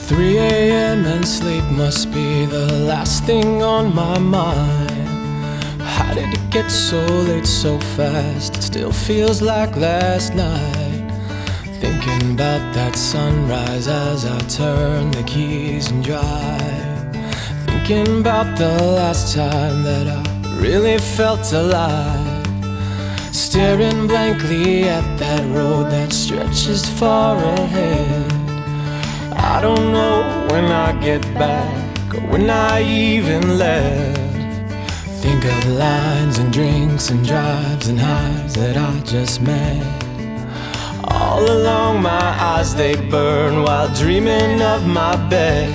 3 a.m. and sleep must be the last thing on my mind. How did it get so late so fast? It still feels like last night. Thinking about that sunrise as I turn the keys and drive. Thinking about the last time that I really felt alive. Staring blankly at that road that stretches far ahead. I don't know when I get back or when I even left. Think of lines and drinks and drives and highs that I just met. All along my eyes they burn while dreaming of my bed.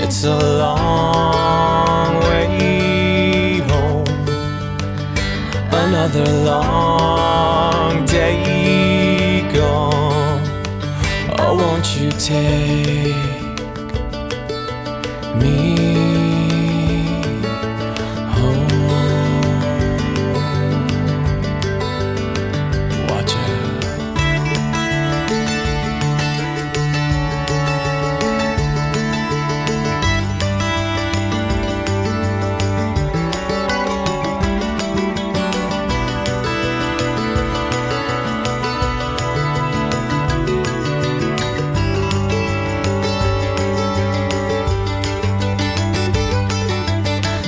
It's a long way home, another long day gone. Oh, won't you take me home? Watch out.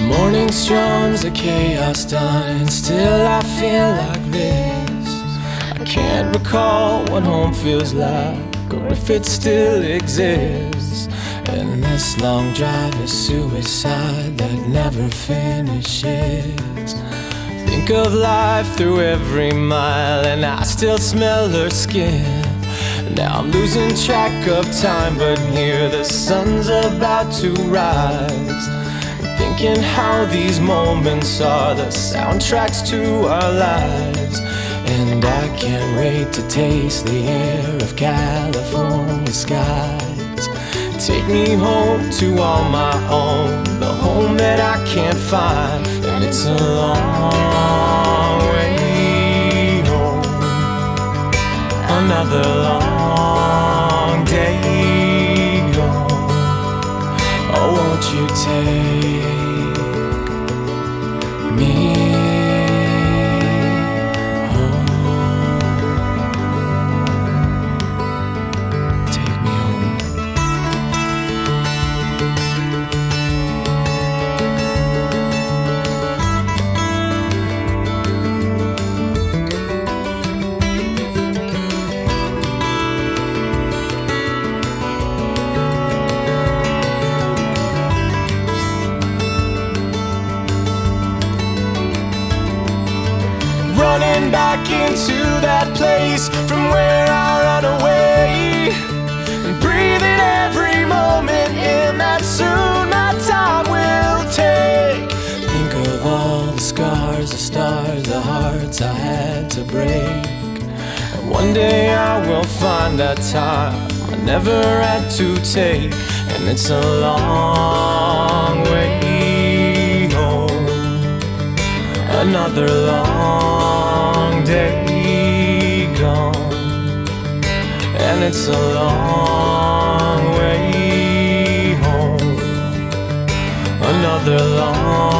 Morning storms, the chaos done, and still I feel like this. I can't recall what home feels like, or if it still exists. And this long drive is suicide that never finishes. Think of life through every mile, and I still smell her skin. Now I'm losing track of time, but here the sun's about to rise. Thinking how these moments are the soundtracks to our lives. And I can't wait to taste the air of California skies. Take me home to all my own, the home that I can't find. And it's a long way home, another long day gone. Oh, won't you take me home? Take me home. Running back into that place from where I run away, and breathing every moment in that soon my time will take. Think of all the scars, the stars, the hearts I had to break. And one day I will find that time I never had to take. And it's a long way home, another long day gone. And it's a long way home, another long